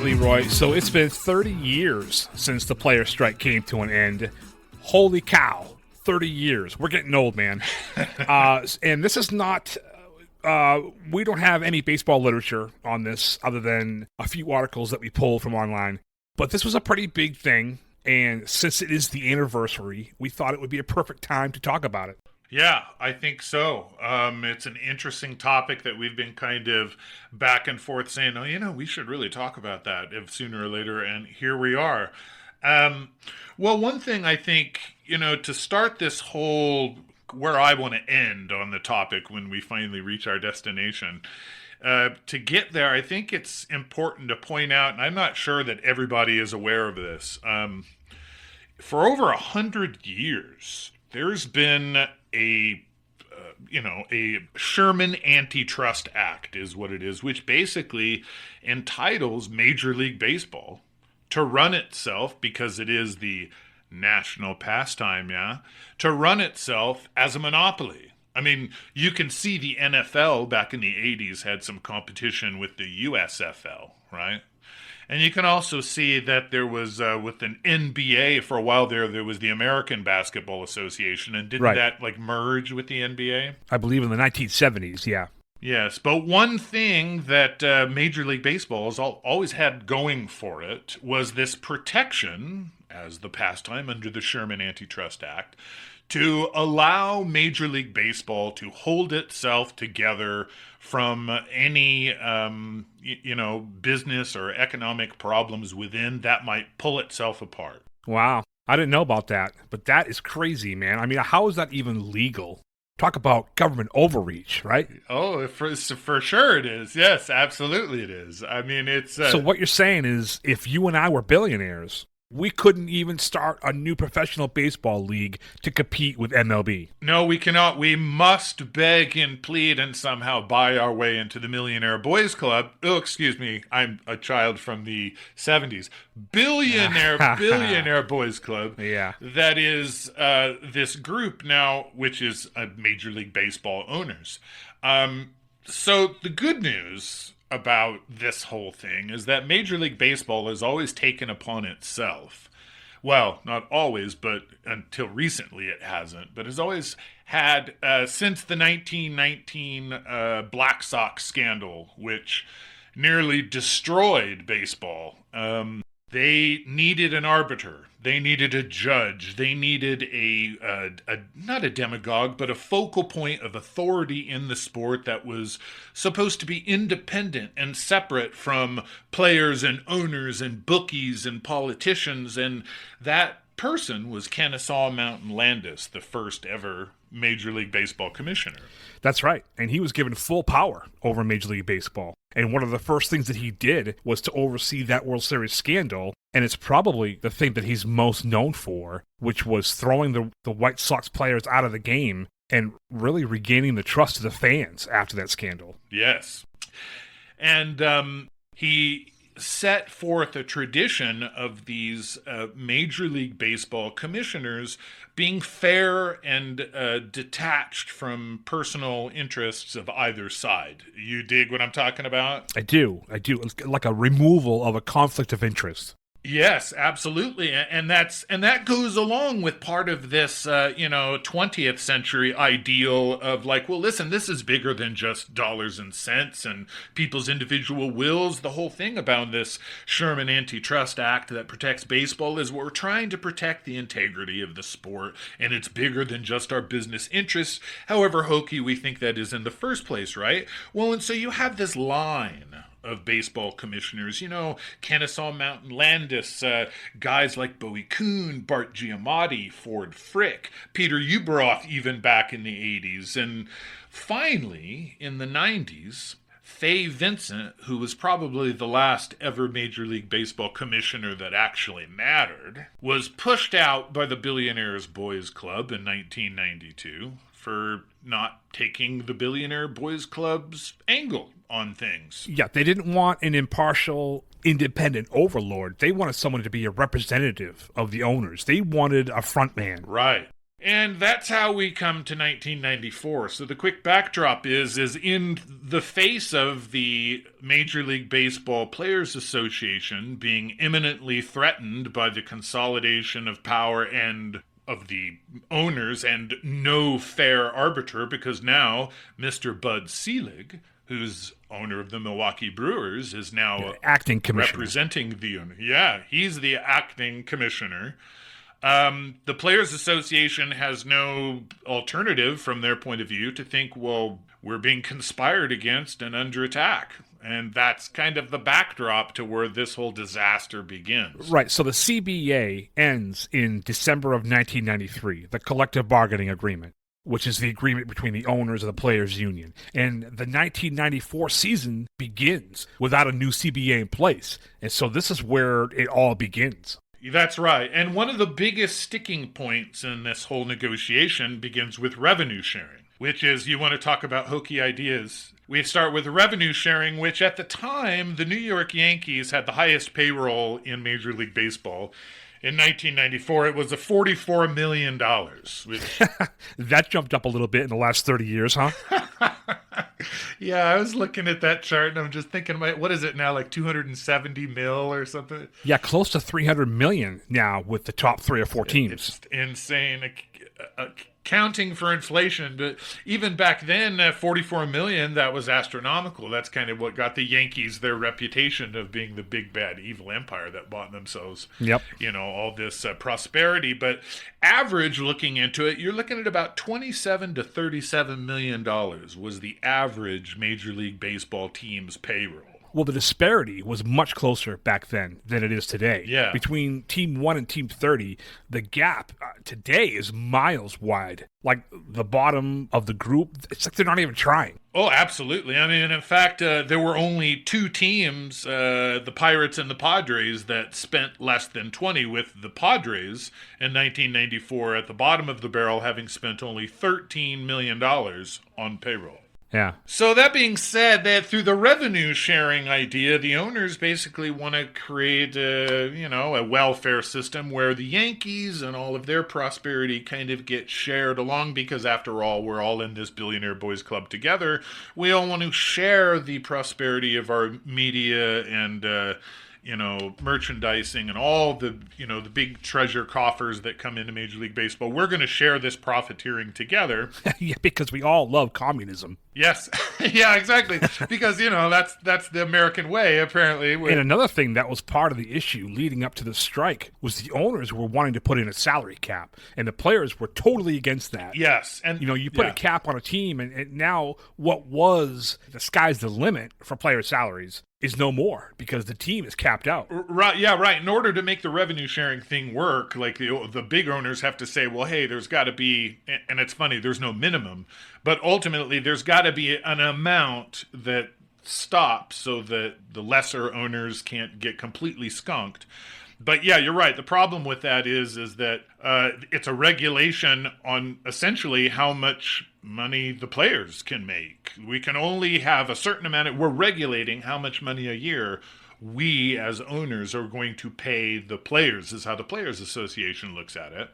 Leroy. So it's been 30 years since the player strike came to an end. Holy cow, 30 years. We're getting old, man. And this is not... we don't have any baseball literature on this other than a few articles that we pulled from online. But this was a pretty big thing, and since it is the anniversary, we thought it would be a perfect time to talk about it. Yeah, I think so. It's an interesting topic that we've been kind of back and forth saying, oh, we should really talk about that if sooner or later, and here we are. Well, one thing I think, to start this whole where I want to end on the topic when we finally reach our destination, to get there, I think it's important to point out, and I'm not sure that everybody is aware of this, for over 100 years, there's been a Sherman Antitrust Act is what it is, which basically entitles Major League Baseball to run itself, because it is the national pastime, to run itself as a monopoly. I mean, you can see the NFL back in the 80s had some competition with the USFL, right? And you can also see that there was, with an NBA for a while there was the American Basketball Association, and didn't that merge with the NBA? I believe in the 1970s, yeah. Yes, but one thing that Major League Baseball has always had going for it was this protection, as the pastime under the Sherman Antitrust Act, to allow Major League Baseball to hold itself together from any, business or economic problems within that might pull itself apart. Wow. I didn't know about that, but that is crazy, man. I mean, how is that even legal? Talk about government overreach, right? Oh, for sure it is. Yes, absolutely it is. I mean, it's... So what you're saying is, if you and I were billionaires, we couldn't even start a new professional baseball league to compete with MLB. No, we cannot. We must beg and plead and somehow buy our way into the Millionaire Boys Club. Oh, excuse me. I'm a child from the 70s. Billionaire Boys Club. Yeah. That is this group now, which is Major League Baseball owners. So the good news about this whole thing is that Major League Baseball has always taken upon itself, well, not always, but until recently it hasn't, but has always had, since the 1919 Black Sox scandal, which nearly destroyed baseball, they needed an arbiter. They needed a judge. They needed a not a demagogue, but a focal point of authority in the sport that was supposed to be independent and separate from players and owners and bookies and politicians. And that person was Kennesaw Mountain Landis, the first ever Major League Baseball commissioner. That's right. And he was given full power over Major League Baseball. And one of the first things that he did was to oversee that World Series scandal. And it's probably the thing that he's most known for, which was throwing the White Sox players out of the game and really regaining the trust of the fans after that scandal. Yes. And he set forth a tradition of these Major League Baseball commissioners being fair and detached from personal interests of either side. You dig what I'm talking about? I do. It's like a removal of a conflict of interest. Yes, absolutely. And that goes along with part of this, 20th century ideal of well, listen, this is bigger than just dollars and cents and people's individual wills. The whole thing about this Sherman Antitrust Act that protects baseball is we're trying to protect the integrity of the sport, and it's bigger than just our business interests, however hokey we think that is in the first place, right? Well, and so you have this line of baseball commissioners, Kennesaw Mountain Landis, guys like Bowie Kuhn, Bart Giamatti, Ford Frick, Peter Ueberroth, even back in the 80s. And finally, in the 90s, Fay Vincent, who was probably the last ever Major League Baseball commissioner that actually mattered, was pushed out by the Billionaires Boys Club in 1992 for not taking the Billionaire Boys Club's angle on things. Yeah, they didn't want an impartial, independent overlord. They wanted someone to be a representative of the owners. They wanted a front man. Right. And that's how we come to 1994. So the quick backdrop is in the face of the Major League Baseball Players Association being imminently threatened by the consolidation of power and of the owners and no fair arbiter, because now Mr. Bud Selig, who's owner of the Milwaukee Brewers, is now acting commissioner, representing the owner. Yeah, he's the acting commissioner. The Players Association has no alternative from their point of view to think, well, we're being conspired against and under attack. And that's kind of the backdrop to where this whole disaster begins. Right. So the CBA ends in December of 1993, the collective bargaining agreement, which is the agreement between the owners of the Players Union. And the 1994 season begins without a new CBA in place. And so this is where it all begins. That's right. And one of the biggest sticking points in this whole negotiation begins with revenue sharing, which is, you want to talk about hokey ideas. We start with revenue sharing, which at the time, the New York Yankees had the highest payroll in Major League Baseball. In 1994, it was a $44 million. Which... That jumped up a little bit in the last 30 years, huh? Yeah, I was looking at that chart and I'm just thinking, what is it now, like 270 mil or something? Yeah, close to 300 million now with the top 3 or 4 teams. It's insane. Counting for inflation, but even back then, 44 million, that was astronomical. That's kind of what got the Yankees their reputation of being the big bad evil empire that bought themselves, all this prosperity. But average, looking into it, you're looking at about 27 to 37 million dollars was the average Major League Baseball team's payroll. Well, the disparity was much closer back then than it is today. Yeah. Between Team 1 and Team 30, the gap today is miles wide. Like the bottom of the group, it's like they're not even trying. Oh, absolutely. I mean, in fact, there were only 2 teams, the Pirates and the Padres, that spent less than 20, with the Padres in 1994 at the bottom of the barrel having spent only $13 million on payroll. Yeah. So that being said, that through the revenue sharing idea, the owners basically want to create a welfare system where the Yankees and all of their prosperity kind of get shared along, because after all, we're all in this billionaire boys club together. We all want to share the prosperity of our media and merchandising and all the, the big treasure coffers that come into Major League Baseball. We're going to share this profiteering together. Yeah, because we all love communism. Yes. Yeah, exactly. Because, that's the American way, apparently. And another thing that was part of the issue leading up to the strike was the owners were wanting to put in a salary cap, and the players were totally against that. Yes. And you put a cap on a team, and now what was the sky's the limit for player salaries is no more, because the team is capped out. Right, yeah, right. In order to make the revenue sharing thing work, like the big owners have to say, well, hey, there's got to be, and it's funny, there's no minimum, but ultimately there's got to be an amount that stops so that the lesser owners can't get completely skunked. But yeah, you're right. The problem with that is that it's a regulation on essentially how much money the players can make. We can only have a certain amount. We're regulating how much money a year we as owners are going to pay the players, is how the Players Association looks at it.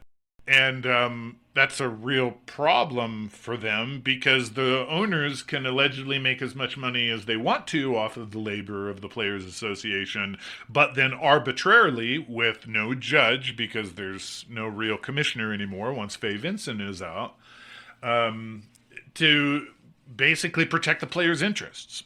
And that's a real problem for them, because the owners can allegedly make as much money as they want to off of the labor of the Players Association, but then arbitrarily, with no judge, because there's no real commissioner anymore once Fay Vincent is out, to basically protect the players' interests.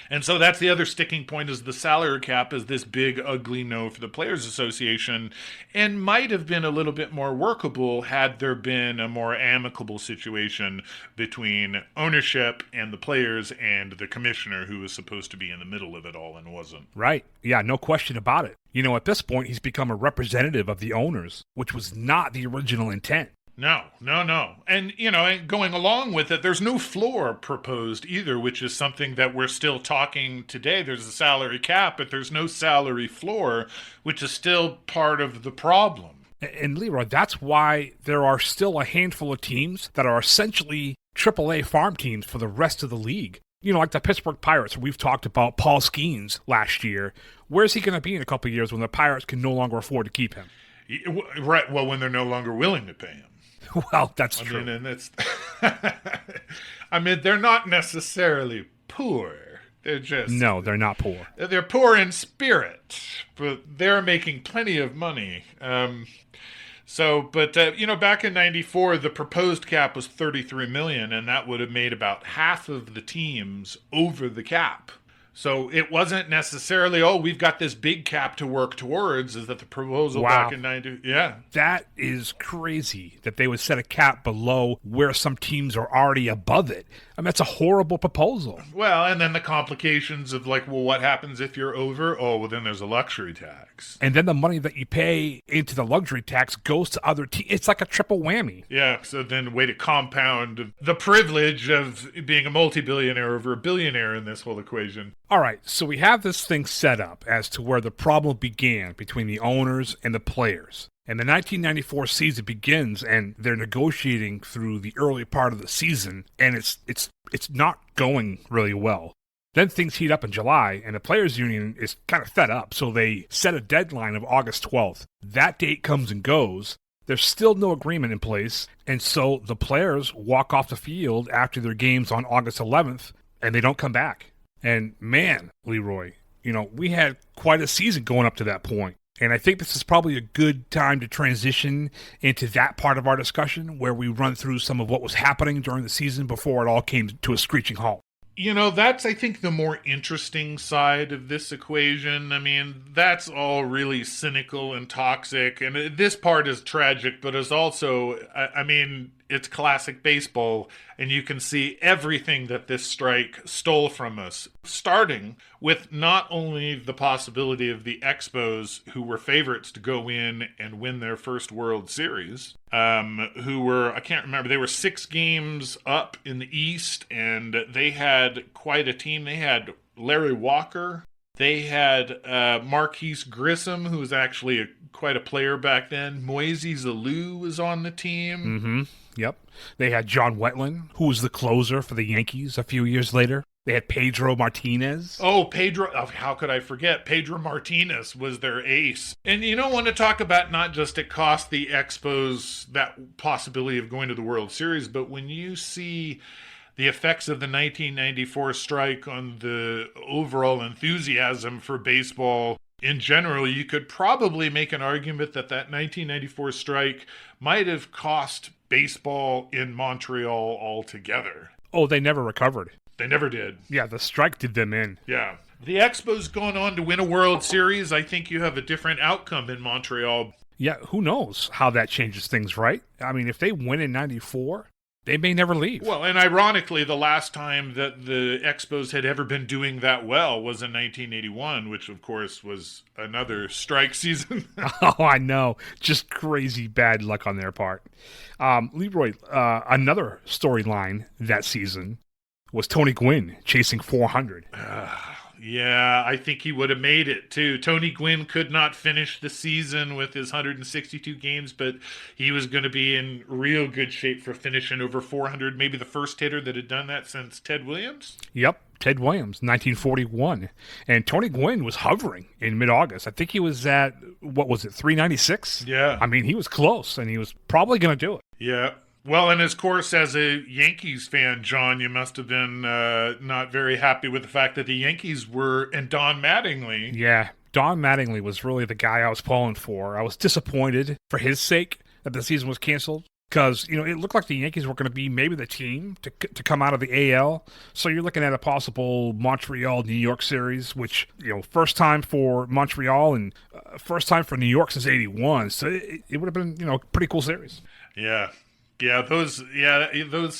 And so that's the other sticking point, is the salary cap is this big, ugly no for the Players Association, and might have been a little bit more workable had there been a more amicable situation between ownership and the players and the commissioner, who was supposed to be in the middle of it all and wasn't. Right. Yeah, no question about it. At this point, he's become a representative of the owners, which was not the original intent. No. And, going along with it, there's no floor proposed either, which is something that we're still talking today. There's a salary cap, but there's no salary floor, which is still part of the problem. And Leroy, that's why there are still a handful of teams that are essentially AAA farm teams for the rest of the league. Like the Pittsburgh Pirates, we've talked about Paul Skeens last year. Where's he going to be in a couple of years when the Pirates can no longer afford to keep him? Right. Well, when they're no longer willing to pay him. Well, that's I true. mean, and it's, I mean, they're not necessarily poor. They're just, No, they're not poor. they're poor in spirit, but they're making plenty of money. Back in '94, the proposed cap was 33 million, and that would have made about half of the teams over the cap. So it wasn't necessarily, oh, we've got this big cap to work towards. Is that the proposal Wow. back in '90? Yeah, That is crazy that they would set a cap below where some teams are already above it. I mean, that's a horrible proposal. well, and then the complications of like, well, what happens if you're over? Oh, well, then there's a luxury tax. And then the money that you pay into the luxury tax goes to other teams. It's like a triple whammy. Yeah, so then way to compound the privilege of being a multi-billionaire over a billionaire in this whole equation. All right, so we have this thing set up as to where the problem began between the owners and the players. And the 1994 season begins, and they're negotiating through the early part of the season, and it's not going really well. Then things heat up in July, and the players' union is kind of fed up, so they set a deadline of August 12th. That date comes and goes. There's still no agreement in place, and so the players walk off the field after their games on August 11th, and they don't come back. And man, Leroy, we had quite a season going up to that point. And I think this is probably a good time to transition into that part of our discussion where we run through some of what was happening during the season before it all came to a screeching halt. That's, I think, the more interesting side of this equation. I mean, that's all really cynical and toxic. And this part is tragic, but it's also, I mean, it's classic baseball. And you can see everything that this strike stole from us, starting with not only the possibility of the Expos, who were favorites to go in and win their first World Series, who were, I can't remember, they were 6 games up in the East, and they had quite a team. They had Larry Walker. They had Marquise Grissom, who was actually quite a player back then. Moises Alou was on the team. Mm-hmm. Yep. They had John Wetland, who was the closer for the Yankees a few years later. They had Pedro Martinez. Oh, Pedro. Oh, how could I forget? Pedro Martinez was their ace. And you don't want to talk about not just it cost the Expos that possibility of going to the World Series, but when you see the effects of the 1994 strike on the overall enthusiasm for baseball in general, you could probably make an argument that 1994 strike might have cost baseball in Montreal altogether. Oh, they never recovered. They never did. Yeah, the strike did them in. Yeah. The Expos going on to win a World Series, I think you have a different outcome in Montreal. Yeah, who knows how that changes things, right? I mean, if they win in 94, they may never leave. Well, and ironically, the last time that the Expos had ever been doing that well was in 1981, which, of course, was another strike season. Oh, I know. Just crazy bad luck on their part. Leroy, another storyline that season was Tony Gwynn chasing 400. Yeah, I think he would have made it too. Tony Gwynn could not finish the season with his 162 games, but he was going to be in real good shape for finishing over 400. Maybe the first hitter that had done that since Ted Williams. Yep, Ted Williams, 1941. And Tony Gwynn was hovering in mid-August. I think he was at, 396? Yeah. I mean, he was close, and he was probably going to do it. Yeah. Well, and of course, as a Yankees fan, John, you must have been not very happy with the fact that the Yankees were, and Don Mattingly. Yeah, Don Mattingly was really the guy I was pulling for. I was disappointed for his sake that the season was canceled because, it looked like the Yankees were going to be maybe the team to come out of the AL. So you're looking at a possible Montreal-New York series, which, first time for Montreal and first time for New York since 81. So it would have been, a pretty cool series. Yeah. Yeah, those.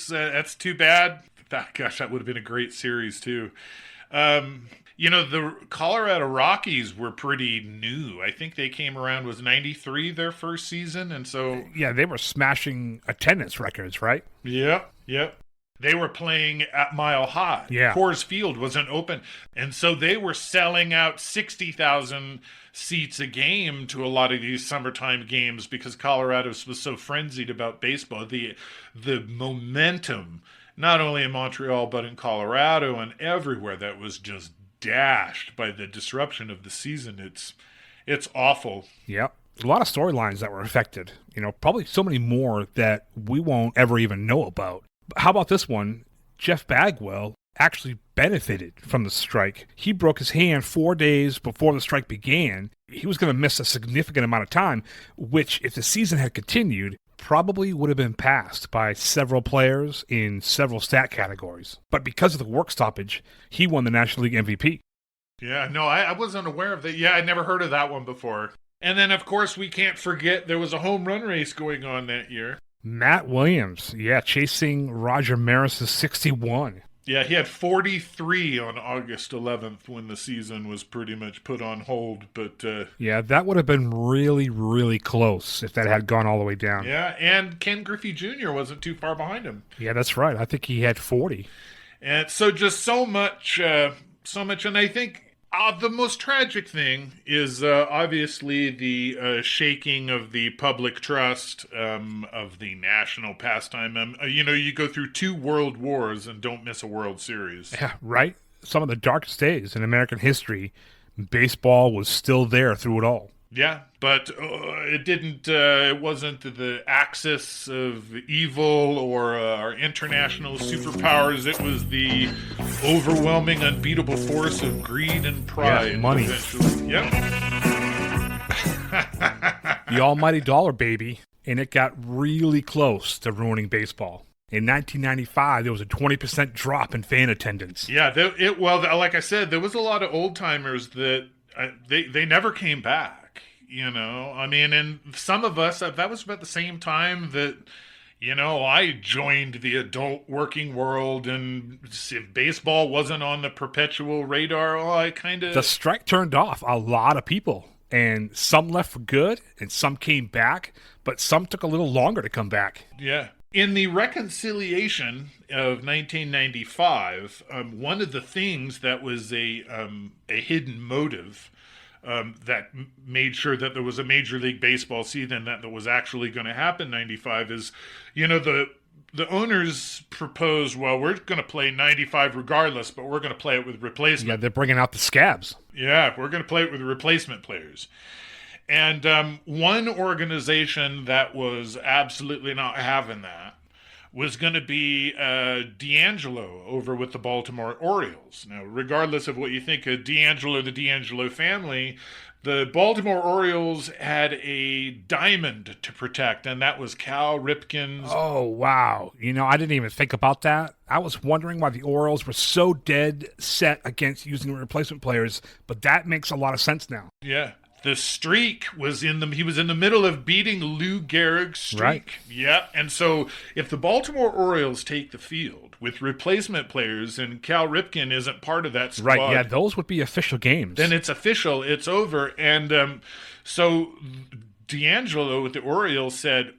That's too bad. That would have been a great series too. The Colorado Rockies were pretty new. I think they came around, was 93 their first season, and so yeah, they were smashing attendance records, right? Yep. They were playing at Mile High. Yeah. Coors Field wasn't open. And so they were selling out 60,000 seats a game to a lot of these summertime games because Colorado was so frenzied about baseball. The momentum, not only in Montreal, but in Colorado and everywhere, that was just dashed by the disruption of the season. It's awful. Yep. A lot of storylines that were affected. Probably so many more that we won't ever even know about. But how about this one? Jeff Bagwell actually benefited from the strike. He broke his hand 4 days before the strike began. He was going to miss a significant amount of time, which, if the season had continued, probably would have been passed by several players in several stat categories. But because of the work stoppage, he won the National League MVP. Yeah, no, I wasn't aware of that. Yeah, I'd never heard of that one before. And then, of course, we can't forget there was a home run race going on that year. Matt Williams, chasing Roger Maris's 61. Yeah, he had 43 on August 11th when the season was pretty much put on hold. But that would have been really, really close if that had gone all the way down. Yeah, and Ken Griffey Jr. wasn't too far behind him. Yeah, that's right. I think he had 40. And so just so much. And I think the most tragic thing is obviously the shaking of the public trust of the national pastime. You go through 2 world wars and don't miss a World Series. Yeah, right? Some of the darkest days in American history, baseball was still there through it all. Yeah, but it wasn't the axis of evil or our international superpowers. It was the overwhelming, unbeatable force of greed and pride. Yeah, money. Eventually. Yep. The almighty dollar, baby. And it got really close to ruining baseball. In 1995, there was a 20% drop in fan attendance. Yeah, like I said, there was a lot of old-timers that they never came back. And some of us, that was about the same time that, I joined the adult working world, and if baseball wasn't on the perpetual radar, The strike turned off a lot of people, and some left for good, and some came back, but some took a little longer to come back. Yeah. In the reconciliation of 1995, one of the things that was a hidden motive that made sure that there was a Major League Baseball season that was actually going to happen in 95 is, the owners proposed, well, we're going to play 95 regardless, but we're going to play it with replacement. Yeah, they're bringing out the scabs. Yeah, we're going to play it with replacement players. And one organization that was absolutely not having that was going to be D'Angelo over with the Baltimore Orioles. Now, regardless of what you think of D'Angelo, the D'Angelo family, the Baltimore Orioles had a diamond to protect, and that was Cal Ripken's. Oh, wow. I didn't even think about that. I was wondering why the Orioles were so dead set against using replacement players, but that makes a lot of sense now. Yeah. The streak was he was in the middle of beating Lou Gehrig's streak. Right. Yeah. And so if the Baltimore Orioles take the field with replacement players and Cal Ripken isn't part of that squad. Right. Yeah. Those would be official games. Then it's official. It's over. And so D'Angelo with the Orioles said,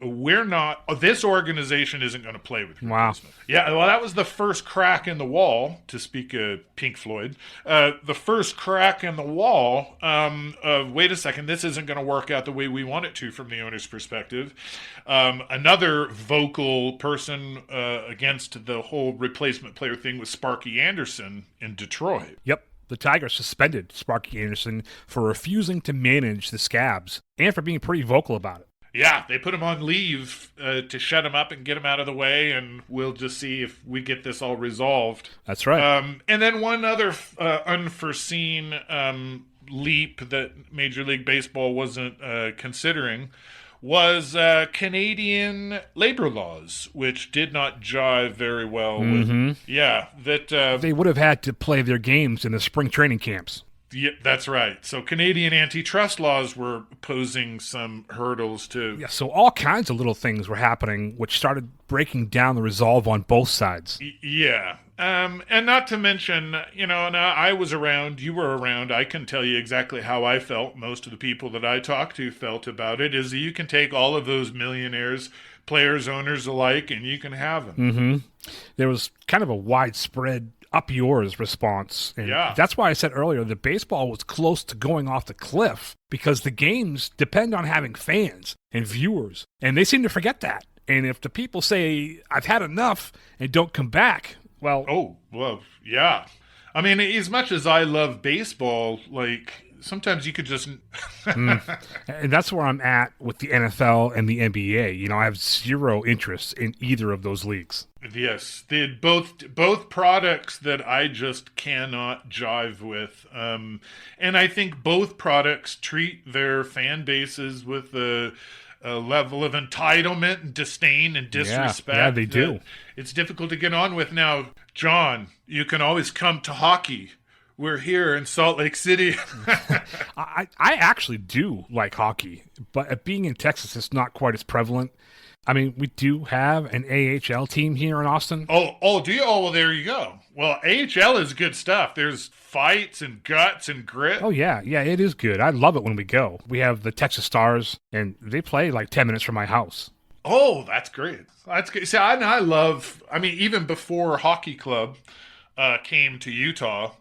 this organization isn't going to play with replacement. Wow. Yeah, well, that was the first crack in the wall, to speak of Pink Floyd. The first crack in the wall of, wait a second, this isn't going to work out the way we want it to from the owner's perspective. Another vocal person against the whole replacement player thing was Sparky Anderson in Detroit. Yep. The Tigers suspended Sparky Anderson for refusing to manage the Scabs and for being pretty vocal about it. Yeah, they put him on leave to shut him up and get him out of the way, and we'll just see if we get this all resolved. That's right. And then one other unforeseen leap that Major League Baseball wasn't considering was Canadian labor laws, which did not jive very well with. Yeah, that they would have had to play their games in the spring training camps. Yeah, that's right. So Canadian antitrust laws were posing some hurdles too. Yeah, so all kinds of little things were happening, which started breaking down the resolve on both sides. Yeah. And not to mention, now I was around, you were around, I can tell you exactly how I felt. Most of the people that I talked to felt about it is that you can take all of those millionaires, players, owners alike, and you can have them. Mm-hmm. There was kind of a widespread up yours response. And that's why I said earlier that baseball was close to going off the cliff because the games depend on having fans and viewers. And they seem to forget that. And if the people say, I've had enough and don't come back, well... Oh, well, yeah. I mean, as much as I love baseball, like, sometimes you could just. And that's where I'm at with the NFL and the NBA. You know, I have zero interest in either of those leagues. Yes, they both products that I just cannot jive with, and I think both products treat their fan bases with a level of entitlement and disdain and disrespect. Yeah, they do. It's difficult to get on with. Now, John, you can always come to hockey. We're here in Salt Lake City. I actually do like hockey, but being in Texas, it's not quite as prevalent. I mean, we do have an AHL team here in Austin. Do you? Oh, well, there you go. Well, AHL is good stuff. There's fights and guts and grit. Oh, yeah, it is good. I love it when we go. We have the Texas Stars, and they play like 10 minutes from my house. Oh, that's great. That's good. See, I love, I mean, even before Hockey Club came to Utah,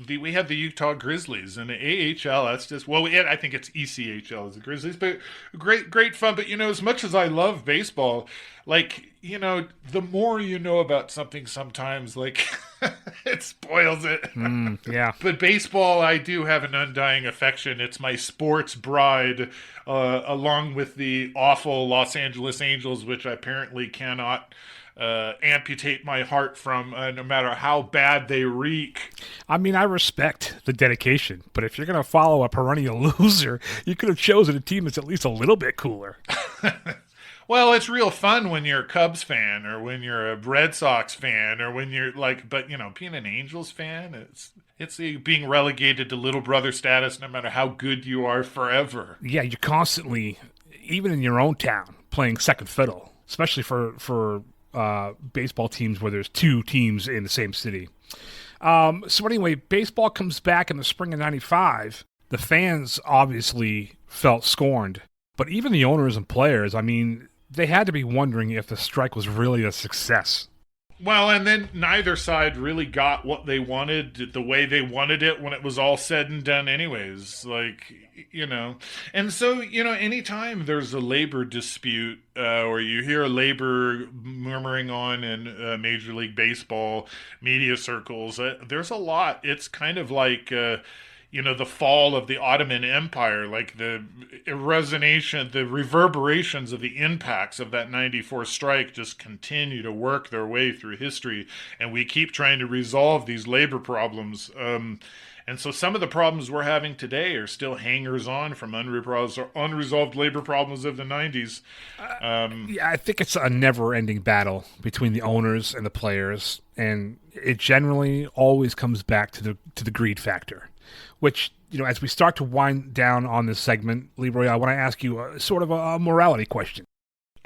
we had the Utah Grizzlies and the AHL. That's just, I think it's ECHL as the Grizzlies, but great fun. But, as much as I love baseball, like, the more you know about something sometimes, like, it spoils it. Yeah. But baseball, I do have an undying affection. It's my sports bride, along with the awful Los Angeles Angels, which I apparently cannot amputate my heart from, no matter how bad they reek. I mean, I respect the dedication, but if you're going to follow a perennial loser, you could have chosen a team that's at least a little bit cooler. Well, it's real fun when you're a Cubs fan or when you're a Red Sox fan or when you're like, but being an Angels fan, it's being relegated to little brother status no matter how good you are forever. Yeah, you're constantly, even in your own town, playing second fiddle, especially for baseball teams where there's two teams in the same city. So anyway, baseball comes back in the spring of '95. The fans obviously felt scorned, but even the owners and players, I mean, they had to be wondering if the strike was really a success. Well, and then neither side really got what they wanted the way they wanted it when it was all said and done anyways. Like, And so, anytime there's a labor dispute or you hear labor murmuring on in Major League Baseball media circles, there's a lot. It's kind of like... the fall of the Ottoman Empire, like the reverberations of the impacts of that 94 strike just continue to work their way through history. And we keep trying to resolve these labor problems. And so some of the problems we're having today are still hangers-on from unresolved labor problems of the 90s. Yeah, I think it's a never-ending battle between the owners and the players. And it generally always comes back to the greed factor. Which, as we start to wind down on this segment, Leroy, I want to ask you sort of a morality question.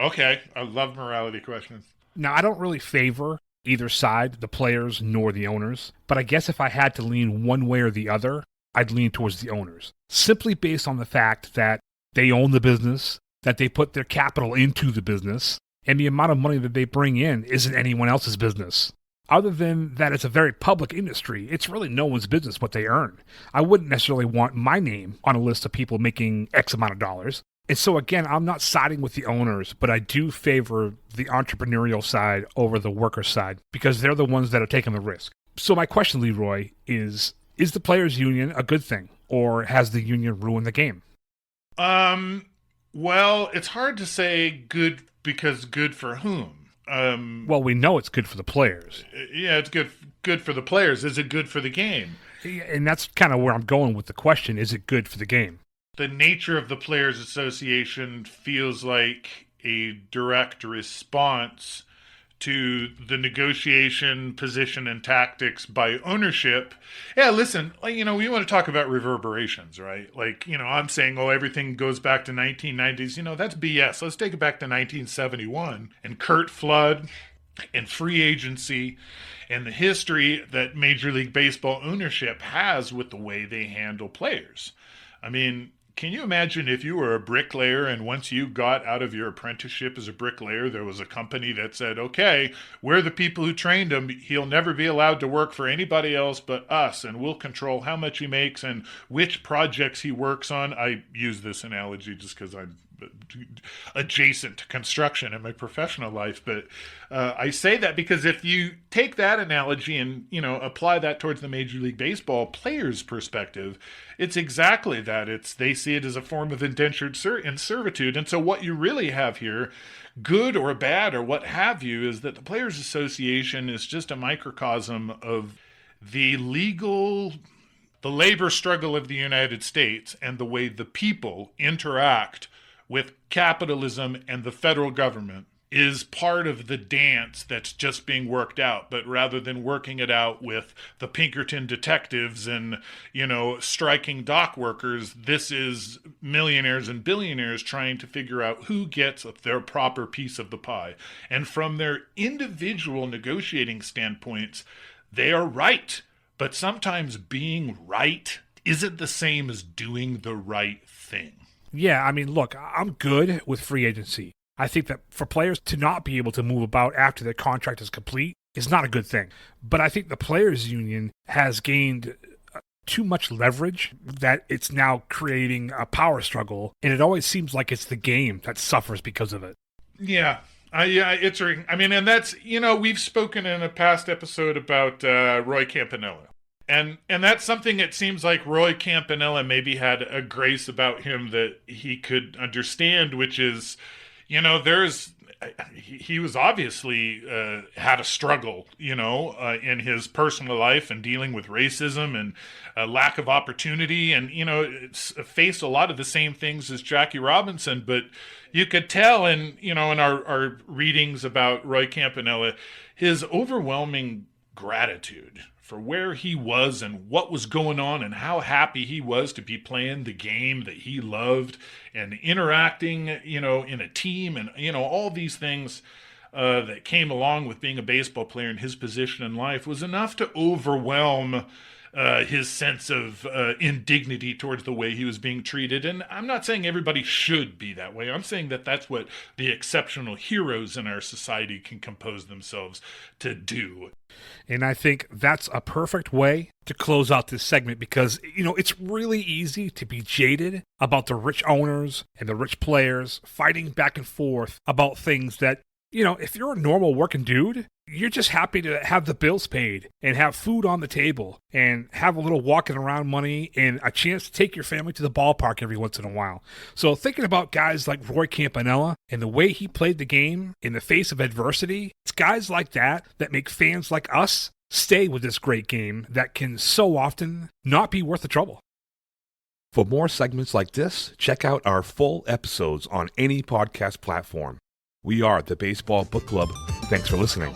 Okay, I love morality questions. Now, I don't really favor either side, the players nor the owners, but I guess if I had to lean one way or the other, I'd lean towards the owners. Simply based on the fact that they own the business, that they put their capital into the business, and the amount of money that they bring in isn't anyone else's business. Other than that, it's a very public industry. It's really no one's business what they earn. I wouldn't necessarily want my name on a list of people making X amount of dollars. And so, again, I'm not siding with the owners, but I do favor the entrepreneurial side over the worker side because they're the ones that are taking the risk. So my question, Leroy, is the players' union a good thing, or has the union ruined the game? Well, it's hard to say good because good for whom? Well, we know it's good for the players. Yeah, it's good for the players. Is it good for the game? And that's kind of where I'm going with the question. Is it good for the game? The nature of the Players Association feels like a direct response to the negotiation position and tactics by ownership. Yeah, listen, we want to talk about reverberations, right? Like, I'm saying, everything goes back to 1990s. That's BS. Let's take it back to 1971 and Curt Flood and free agency and the history that Major League Baseball ownership has with the way they handle players. I mean, can you imagine if you were a bricklayer and once you got out of your apprenticeship as a bricklayer, there was a company that said, okay, we're the people who trained him. He'll never be allowed to work for anybody else but us, and we'll control how much he makes and which projects he works on. I use this analogy just because I'm adjacent to construction in my professional life. But I say that because if you take that analogy and, apply that towards the Major League Baseball players' perspective, it's exactly that. They see it as a form of indentured servitude. And so what you really have here, good or bad or what have you, is that the Players Association is just a microcosm of the labor struggle of the United States and the way the people interact with capitalism and the federal government is part of the dance that's just being worked out. But rather than working it out with the Pinkerton detectives and, striking dock workers, this is millionaires and billionaires trying to figure out who gets their proper piece of the pie. And from their individual negotiating standpoints, they are right. But sometimes being right isn't the same as doing the right thing. Yeah, I mean, look, I'm good with free agency. I think that for players to not be able to move about after their contract is complete is not a good thing. But I think the players' union has gained too much leverage that it's now creating a power struggle, and it always seems like it's the game that suffers because of it. Yeah. And that's, we've spoken in a past episode about Roy Campanella. And that's something it seems like Roy Campanella maybe had a grace about him that he could understand, which is, he was obviously had a struggle, in his personal life and dealing with racism and lack of opportunity and, faced a lot of the same things as Jackie Robinson. But you could tell in our readings about Roy Campanella, his overwhelming gratitude for where he was and what was going on and how happy he was to be playing the game that he loved and interacting, in a team and, all these things that came along with being a baseball player in his position in life was enough to overwhelm his sense of indignity towards the way he was being treated. And I'm not saying everybody should be that way. I'm saying that that's what the exceptional heroes in our society can compose themselves to do. And I think that's a perfect way to close out this segment because, it's really easy to be jaded about the rich owners and the rich players fighting back and forth about things that, if you're a normal working dude, you're just happy to have the bills paid and have food on the table and have a little walking around money and a chance to take your family to the ballpark every once in a while. So thinking about guys like Roy Campanella and the way he played the game in the face of adversity, it's guys like that make fans like us stay with this great game that can so often not be worth the trouble. For more segments like this, check out our full episodes on any podcast platform. We are the Baseball Book Club. Thanks for listening.